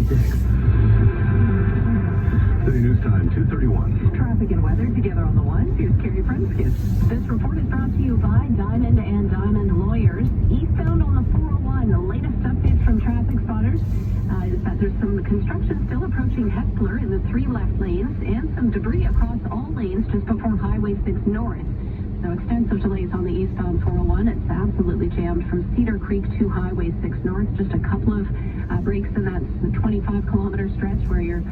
236. City News Time, 2:31. Traffic and weather together on the one. Here's Carrie Prunskis. This report is brought to you by Diamond and Diamond Lawyers. Eastbound on the 401, the latest updates from traffic spotters is that there's some construction still approaching Hessler in the 3 left lanes and some debris across all lanes just before Highway 6 North. So extensive delays on the eastbound 401. It's absolutely jammed from Cedar Creek to Highway 6 North. Just a couple of breaks in that 25-kilometer stretch where you're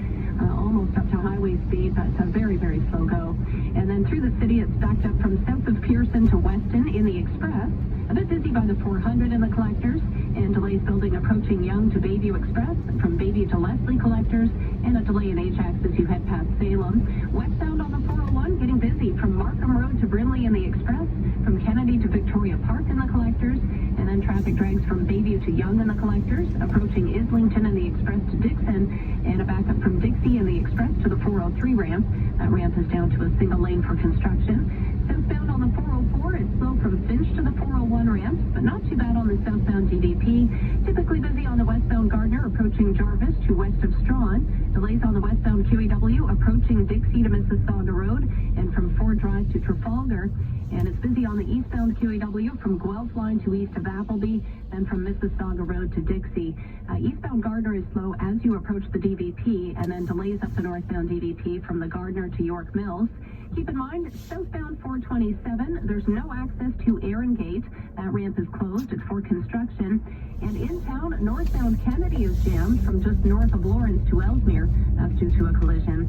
almost up to highway speed, but it's a very, very slow go. And then through the city, it's backed up from south of Pearson to Weston in the Express. A bit busy by the 400 in the Collectors, and delays building approaching Yonge to Bayview Express, from Bayview to Leslie Collectors, and a delay in Ajax as you head past Salem. Westbound on the 401, getting busy from Markham Road to Brinley in the Express, from Kennedy to Victoria Park in the Collectors, and then traffic drags from Bayview to Yonge in the Collectors, approaching Islington in the Express to Dixon, and a backup from Dixie in the Express to the 403 ramp. That ramp is down to a single lane for construction. Southbound on the 404, it's slow from Finch to the 401 ramp, but not too bad on the southbound DVP. Typically busy on the westbound Gardner, approaching Jarvis to west of Strawn. Delays on the westbound QEW, approaching Dixie to Mississauga Road, and from Ford Drive to Trafalgar. And it's busy on the eastbound QEW from Guelph Line to east of Appleby, then from Mississauga Road to Dixie. Eastbound Gardner is slow as you approach the DVP, and then delays up the northbound DVP from the Gardner to York Mills. Keep in mind, southbound 427, there's no access to Erin Gate. That ramp is closed. It's for construction. And in town, northbound Kennedy is jammed from just north of Lawrence to Ellesmere. That's due to a collision.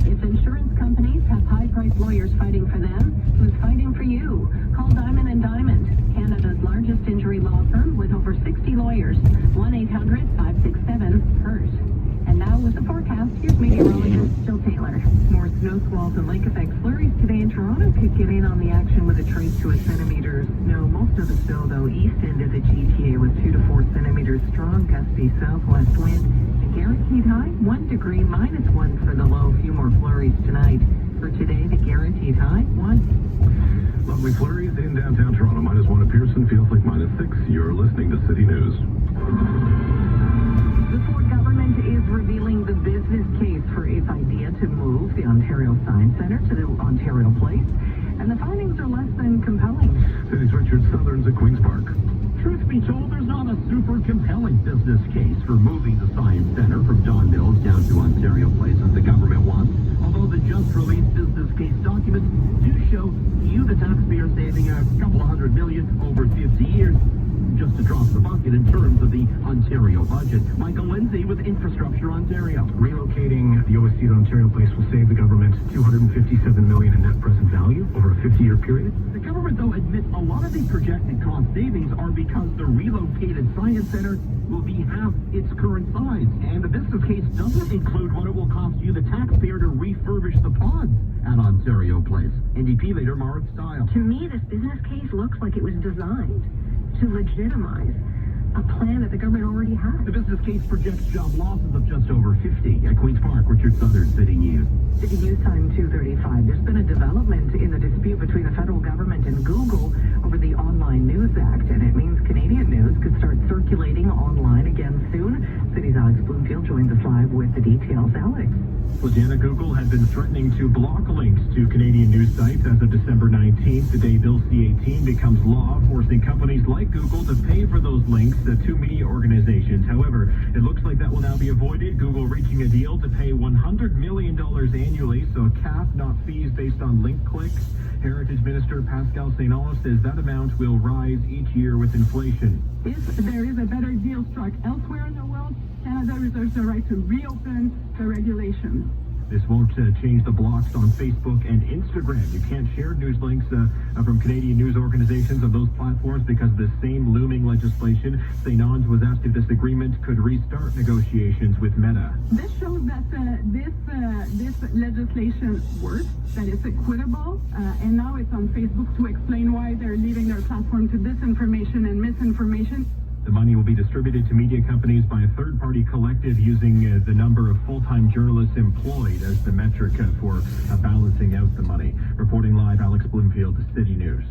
If insurance companies have high-priced lawyers fighting for them, who's fighting for you? Call Diamond and Diamond, Canada's largest injury law firm with over 60 lawyers. 1-800-567-HURT. And now with the forecast, here's meteorologist Jill Taylor. More snow squalls and lake effect flurries today in Toronto could get in on the action with a trace to a centimeter of snow. Most of the snow, though, east end of the GTA with 2 to 4 centimeters. Strong gusty southwest wind. A guaranteed high, 1 degree, -1 for the low. A few more flurries tonight. For today, the guaranteed high, 1. Lovely flurries in downtown Toronto. -1 at Pearson, feels like -6. You're listening to City News. The Ford government is revealing the business case for its idea to move the Ontario Science Centre to the Ontario Place, and the findings are less than compelling. City's Richard Southerns at Queen's Park. Truth be told, there's not a super compelling business case for moving the Science Centre from Don Mills down to Ontario Place as the government wants, although the just-released business case documents do show you, the taxpayer, saving a couple of $100 million over 50 years. Just to drop the bucket in terms of the Ontario budget. Michael Lindsay with Infrastructure Ontario. Relocating the OSC to Ontario Place will save the government $257 million in net present value over a 50-year period. The government, though, admits a lot of the projected cost savings are because the relocated Science Centre will be half its current size. And the business case doesn't include what it will cost you, the taxpayer, to refurbish the pods at Ontario Place. NDP leader Marit Stiles. To me, this business case looks like it was designed to legitimize a plan that the government already has. The business case projects job losses of just over 50. At Queen's Park, Richard Southern, City News. City News Time 2:35. There's been a development in the dispute between the federal government and Google over the Online News Act, and it means Canadian news could start circulating online again soon. City's Alex Bloomfield joins us live with the details. Alex. Well, Janet, Google had been threatening to block links to Canadian news sites as of December 19th. Today, Bill C-18 becomes law, forcing companies like Google to pay for those links to media organizations. However, it looks like that will now be avoided. Google reaching a deal to pay $100 million annually, so a cap, not fees based on link clicks. Heritage Minister Pascal St-Onge says that amount will rise each year with inflation. If there is a better deal struck elsewhere in the world, Canada reserves the right to reopen the regulations. This won't change the blocks on Facebook and Instagram. You can't share news links from Canadian news organizations on those platforms because of the same looming legislation. St-Onge was asked if this agreement could restart negotiations with Meta. This shows that this legislation works, that it's equitable, and now it's on Facebook to explain why they're leaving their platform to disinformation and misinformation. The money will be distributed to media companies by a third-party collective using the number of full-time journalists employed as the metric for balancing out the money. Reporting live, Alex Bloomfield, City News.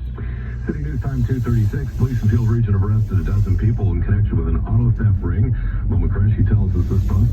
City News Time 2:36. Police in Peel Region have arrested a dozen people in connection with an auto theft ring. Mo McCreshy tells us this bus